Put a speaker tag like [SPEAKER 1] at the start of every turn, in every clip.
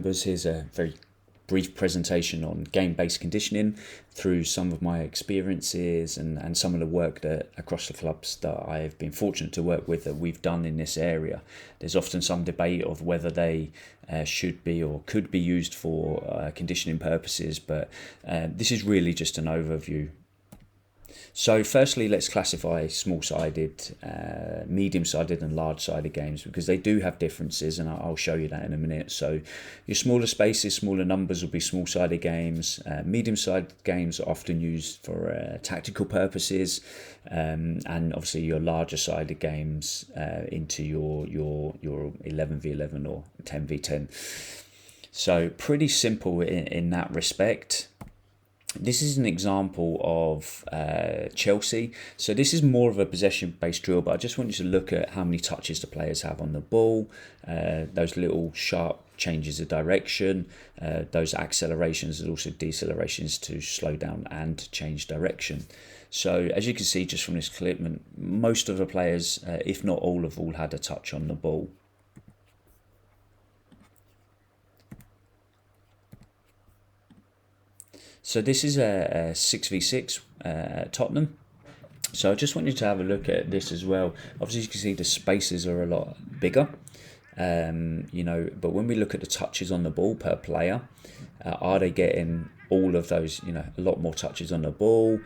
[SPEAKER 1] members, here's a very brief presentation on game-based conditioning through some of my experiences and some of the work that across the clubs that I've been fortunate to work with that we've done in this area. There's often some debate of whether they should be or could be used for conditioning purposes, but this is really just an overview. So firstly, let's classify small-sided, medium-sided and large-sided games, because they do have differences, and I'll show you that in a minute. So your smaller spaces, smaller numbers will be small-sided games. Medium-sided games are often used for tactical purposes, and obviously your larger-sided games into your 11v11 or 10v10. So pretty simple in that respect. This is an example of Chelsea. So this is more of a possession-based drill, but I just want you to look at how many touches the players have on the ball, those little sharp changes of direction, those accelerations and also decelerations to slow down and change direction. So as you can see just from this clip, most of the players, if not all, have all had a touch on the ball. So this is a 6v6 Tottenham. So I just want you to have a look at this as well. Obviously you can see the spaces are a lot bigger, but when we look at the touches on the ball per player, are they getting all of those, a lot more touches on the ball?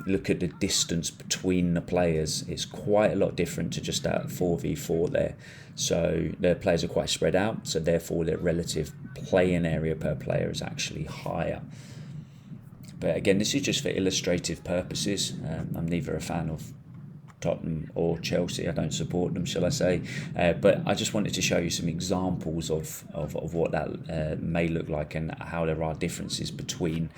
[SPEAKER 1] Look at the distance between the players. It's quite a lot different to just that 4v4 there. So the players are quite spread out, so therefore their relative playing area per player is actually higher. But again, this is just for illustrative purposes. I'm neither a fan of Tottenham or Chelsea. I don't support them, shall I say. But I just wanted to show you some examples of what that may look like and how there are differences between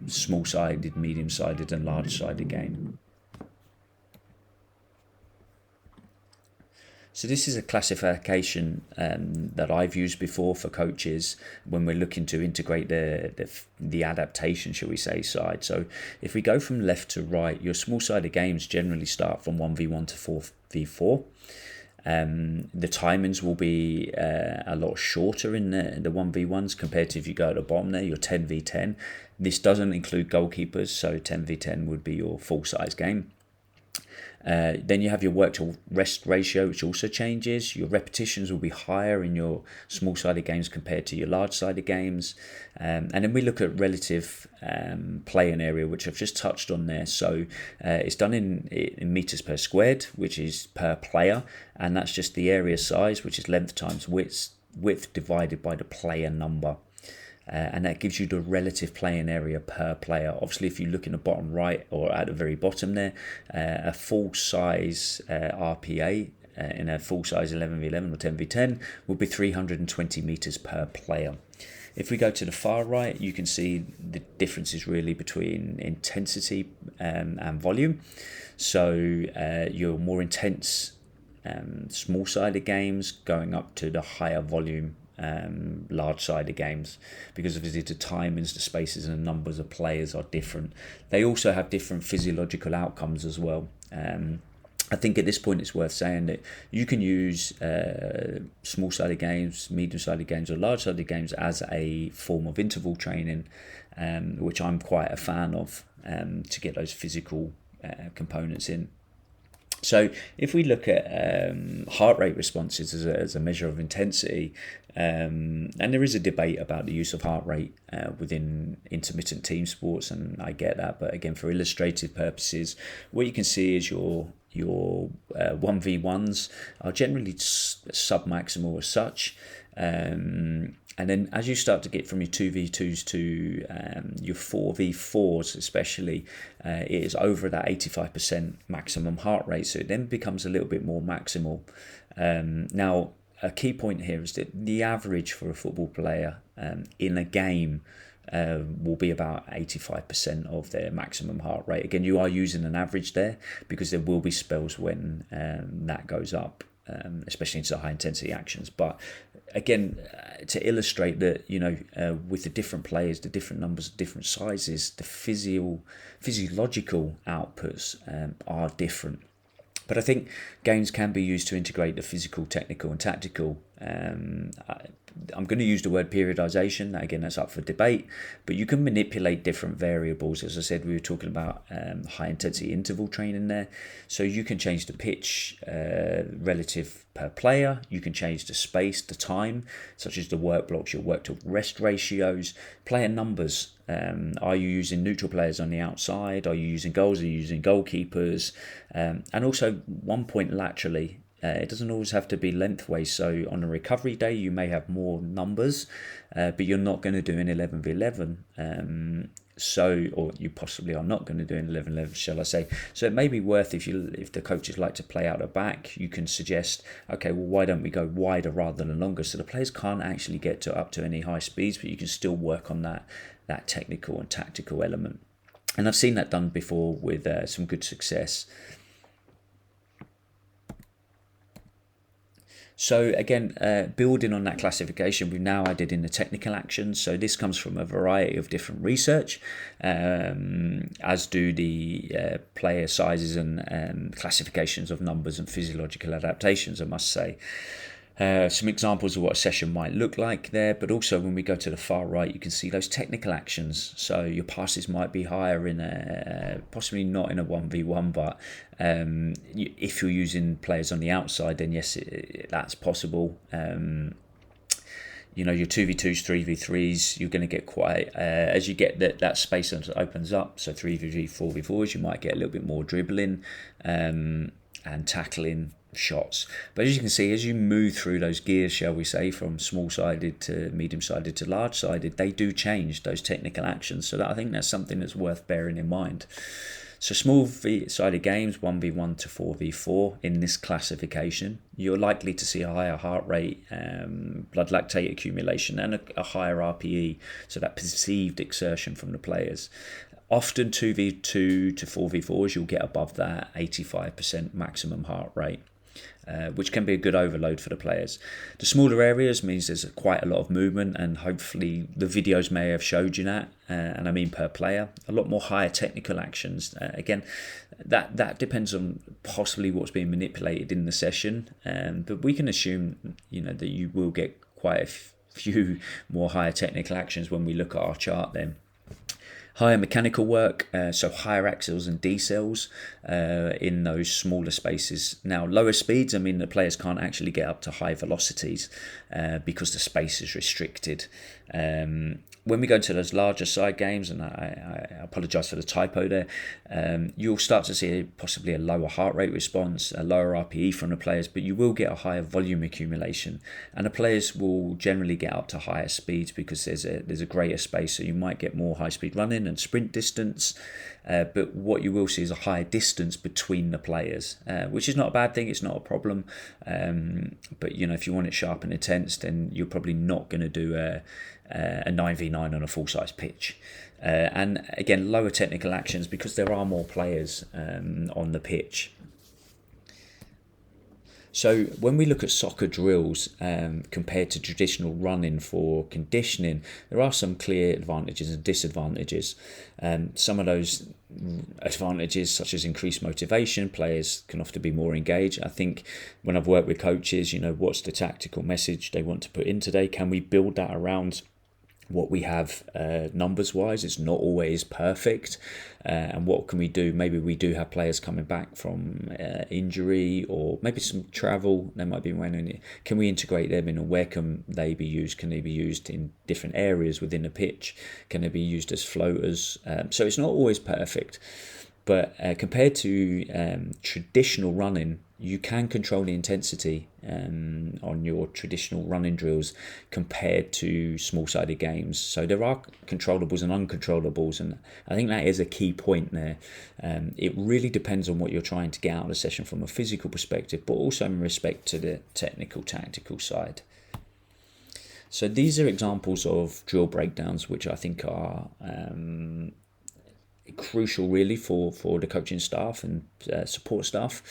[SPEAKER 1] small-sided, medium-sided and large-sided game. So this is a classification that I've used before for coaches when we're looking to integrate the adaptation, shall we say, side. So if we go from left to right, your small-sided games generally start from 1v1 to 4v4. The timings will be a lot shorter in the 1v1s compared to if you go at the bottom there, your 10v10. This doesn't include goalkeepers, so 10v10 would be your full-size game. Then you have your work to rest ratio, which also changes. Your repetitions will be higher in your small-sided games compared to your large-sided games. And then we look at relative playing area, which I've just touched on there. So it's done in meters per squared, which is per player. And that's just the area size, which is length times width divided by the player number. And that gives you the relative playing area per player. Obviously, if you look in the bottom right or at the very bottom there, a full-size RPA in a full-size 11v11 or 10v10 will be 320 meters per player. If we go to the far right, you can see the differences really between intensity and volume. So your more intense small-sided games going up to the higher volume large-sided games, because obviously the timings, the spaces and the numbers of players are different. They also have different physiological outcomes as well. I think at this point it's worth saying that you can use small-sided games, medium-sided games or large-sided games as a form of interval training, which I'm quite a fan of, to get those physical components in. So if we look at heart rate responses as a measure of intensity, and there is a debate about the use of heart rate within intermittent team sports, and I get that, but again, for illustrative purposes, what you can see is your 1v1s are generally sub-maximal as such. And then as you start to get from your 2v2s to your 4v4s especially, it is over that 85% maximum heart rate. So it then becomes a little bit more maximal. Now, a key point here is that the average for a football player in a game will be about 85% of their maximum heart rate. Again, you are using an average there because there will be spells when that goes up, especially into high intensity actions. But again, to illustrate that, with the different players, the different numbers, different sizes, the physiological outputs are different. But I think games can be used to integrate the physical, technical and tactical I'm going to use the word periodization. That, again, that's up for debate, but you can manipulate different variables. As I said, we were talking about high intensity interval training there. So you can change the pitch relative per player. You can change the space, the time, such as the work blocks, your work to rest ratios, player numbers. Are you using neutral players on the outside? Are you using goals? Are you using goalkeepers? And also 1 point laterally. It doesn't always have to be lengthways. So on a recovery day, you may have more numbers, but you're not going to do an 11v11. Or you possibly are not going to do an 11-11, shall I say. So it may be worth, if the coaches like to play out the back, you can suggest, okay, well, why don't we go wider rather than longer? So the players can't actually get up to any high speeds, but you can still work on that technical and tactical element. And I've seen that done before with some good success. So again, building on that classification, we've now added in the technical actions. So this comes from a variety of different research, as do the player sizes and classifications of numbers and physiological adaptations, I must say. Some examples of what a session might look like there, but also when we go to the far right, you can see those technical actions. So your passes might be higher in possibly not in a 1v1, but if you're using players on the outside, then yes, that's possible. Your 2v2s, 3v3s, you're going to get quite, as you get that space opens up, so 3v3, 4v4s, you might get a little bit more dribbling and tackling shots. But as you can see, as you move through those gears, shall we say, from small-sided to medium-sided to large-sided, they do change, those technical actions. So I think that's something that's worth bearing in mind. So small-sided games, 1v1 to 4v4 in this classification, you're likely to see a higher heart rate, blood lactate accumulation, and a higher RPE, so that perceived exertion from the players. Often 2v2 to 4v4s, you'll get above that 85% maximum heart rate. Which can be a good overload for the players. The smaller areas means there's quite a lot of movement, and hopefully the videos may have showed you that, and I mean per player. A lot more higher technical actions. Again, that depends on possibly what's being manipulated in the session, but we can assume that you will get quite a few more higher technical actions when we look at our chart then. Higher mechanical work, so higher accels and decels in those smaller spaces. Now, lower speeds, I mean, the players can't actually get up to high velocities because the space is restricted. When we go into those larger side games, and I apologise for the typo there, you'll start to see possibly a lower heart rate response, a lower RPE from the players, but you will get a higher volume accumulation, and the players will generally get up to higher speeds because there's a greater space, so you might get more high speed running and sprint distance, but what you will see is a higher distance between the players, which is not a bad thing, it's not a problem, but if you want it sharp and intense, then you're probably not going to do a 9v9 on a full-size pitch. And again, lower technical actions because there are more players on the pitch. So when we look at soccer drills compared to traditional running for conditioning, there are some clear advantages and disadvantages. Some of those advantages, such as increased motivation, players can often be more engaged. I think when I've worked with coaches, what's the tactical message they want to put in today? Can we build that around what we have numbers wise? It's not always perfect, and what can we do? Maybe we do have players coming back from injury or maybe some travel. They might be running it. Can we integrate them in, or where can they be used? Can they be used in different areas within the pitch? Can they be used as floaters? So it's not always perfect, but compared to traditional running, you can control the intensity on your traditional running drills compared to small-sided games. So there are controllables and uncontrollables, and I think that is a key point there. It really depends on what you're trying to get out of the session from a physical perspective, but also in respect to the technical, tactical side. So these are examples of drill breakdowns, which I think are crucial really for the coaching staff and support staff,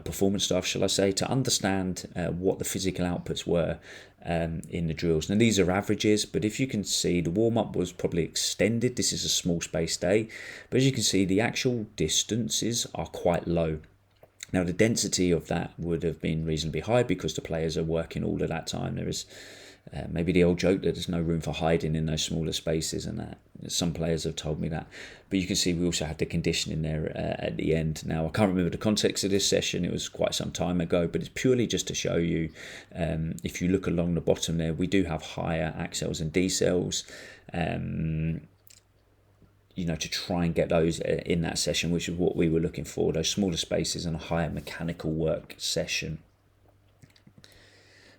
[SPEAKER 1] performance staff shall I say, to understand what the physical outputs were in the drills. Now these are averages, but if you can see, the warm-up was probably extended. This is a small space day, but as you can see, the actual distances are quite low. Now the density of that would have been reasonably high because the players are working all of that time. There is maybe the old joke that there's no room for hiding in those smaller spaces, and that some players have told me that. But you can see we also had the conditioning there at the end. Now I can't remember the context of this session, it was quite some time ago, but it's purely just to show you, if you look along the bottom there, we do have higher accels and decels, to try and get those in that session, which is what we were looking for, those smaller spaces and a higher mechanical work session.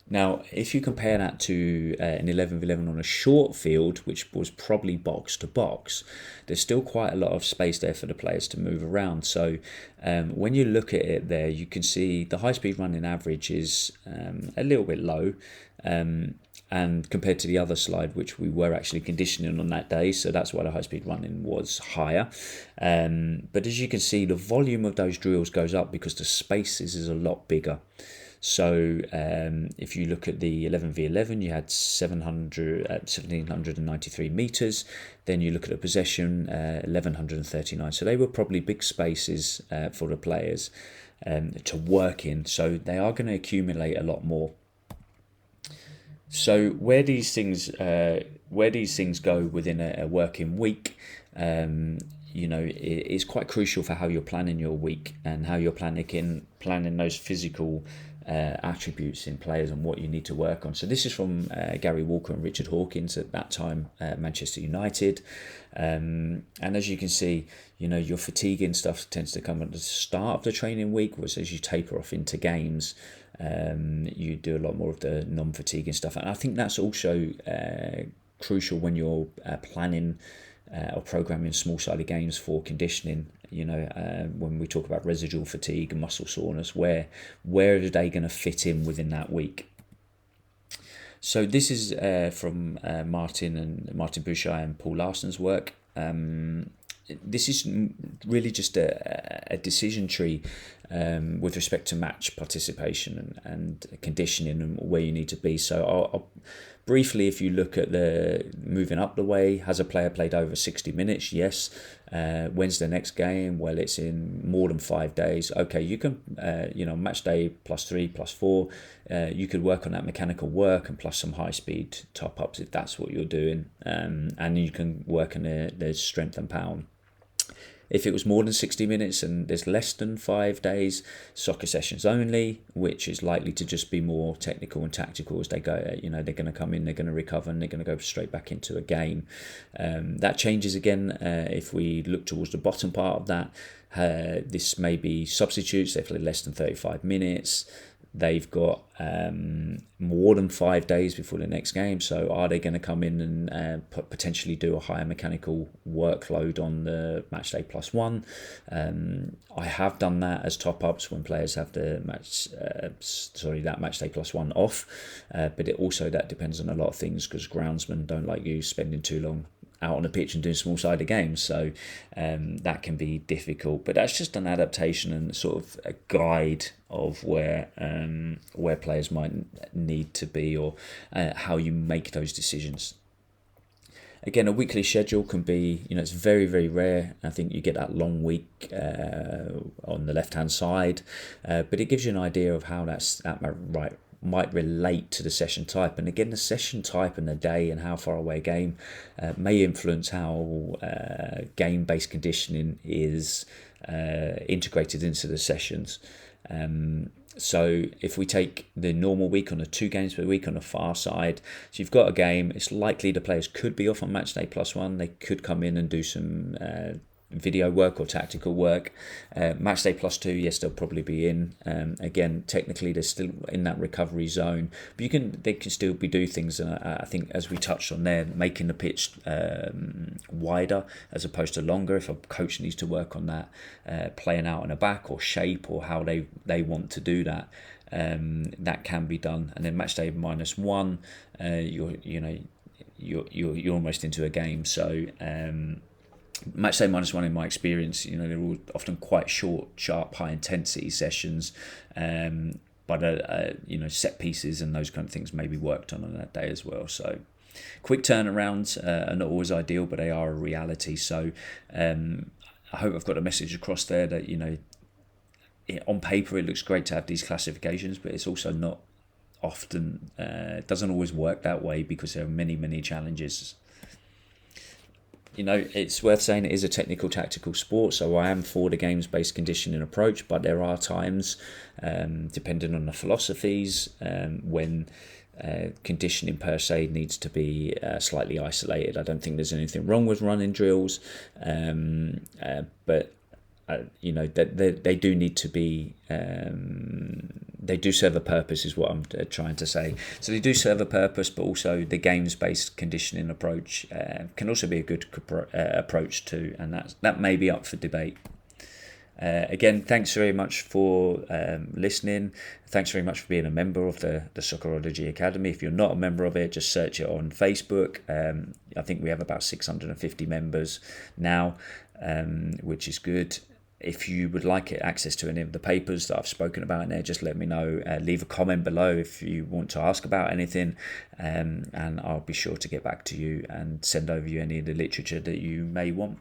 [SPEAKER 1] Now, if you compare that to an 11v11 on a short field, which was probably box to box, there's still quite a lot of space there for the players to move around. So when you look at it there, you can see the high-speed running average is a little bit low, and compared to the other slide, which we were actually conditioning on that day, so that's why the high-speed running was higher. But as you can see, the volume of those drills goes up because the spaces is a lot bigger. So if you look at the 11v11, you had 1,793 meters. Then you look at the possession, 1,139. So they were probably big spaces for the players to work in. So they are going to accumulate a lot more. So where these things go within a working week, it's quite crucial for how you're planning your week and how you're planning those physical attributes in players and what you need to work on. So this is from Gary Walker and Richard Hawkins at that time, Manchester United. And as you can see, your fatigue and stuff tends to come at the start of the training week, whereas as you taper off into games, you do a lot more of the non-fatiguing stuff. And I think that's also crucial when you're planning or programming small-sided games for conditioning. When we talk about residual fatigue and muscle soreness, where are they going to fit in within that week? So this is from Martin Bouchard and Paul Larson's work. This is really just a decision tree with respect to match participation and conditioning and where you need to be. So I'll briefly, if you look at the moving up the way, has a player played over 60 minutes? Yes. When's the next game? Well, it's in more than 5 days. Okay, you can, match day +3, +4. You could work on that mechanical work and plus some high speed top ups if that's what you're doing. And you can work on the strength and power. If it was more than 60 minutes and there's less than 5 days, soccer sessions only, which is likely to just be more technical and tactical as they go. They're going to come in, they're going to recover, and they're going to go straight back into a game. That changes again if we look towards the bottom part of that. This may be substitutes. They've played less than 35 minutes. They've got more than 5 days before the next game. So are they going to come in and potentially do a higher mechanical workload on the match day +1? I have done that as top-ups when players have the that match day +1 off. But that depends on a lot of things, because groundsmen don't like you spending too long out on the pitch and doing small-sided games, so that can be difficult. But that's just an adaptation and sort of a guide of where players might need to be, or how you make those decisions. Again, a weekly schedule can be, it's very, very rare. I think you get that long week on the left-hand side, but it gives you an idea of how that might relate to the session type. And again, the session type and the day and how far away a game may influence how game-based conditioning is integrated into the sessions. So if we take the normal week on a 2 games per week on the far side, so you've got a game, it's likely the players could be off on match day +1. They could come in and do some video work or tactical work. Match day +2, yes, they'll probably be in. Again, technically they're still in that recovery zone, but they can still be do things. And I think, as we touched on there, making the pitch wider as opposed to longer. If a coach needs to work on that, playing out in a back or shape or how they want to do that, that can be done. And then match day -1, you're almost into a game. So match day -1, in my experience, they're all often quite short, sharp, high intensity sessions, but set pieces and those kind of things may be worked on that day as well. So quick turnarounds are not always ideal, but they are a reality. So I hope I've got a message across there that on paper it looks great to have these classifications, but it's also not often doesn't always work that way because there are many challenges. It's worth saying it is a technical tactical sport, so I am for the games based conditioning approach, but there are times, depending on the philosophies, when conditioning per se needs to be slightly isolated. I don't think there's anything wrong with running drills, but they do need to be, they do serve a purpose, is what I'm trying to say. So they do serve a purpose, but also the games-based conditioning approach can also be a good approach too, and that may be up for debate. Again, thanks very much for listening. Thanks very much for being a member of the Soccerology Academy. If you're not a member of it, just search it on Facebook. I think we have about 650 members now, which is good. If you would like access to any of the papers that I've spoken about in there, just let me know. Leave a comment below if you want to ask about anything, and I'll be sure to get back to you and send over you any of the literature that you may want.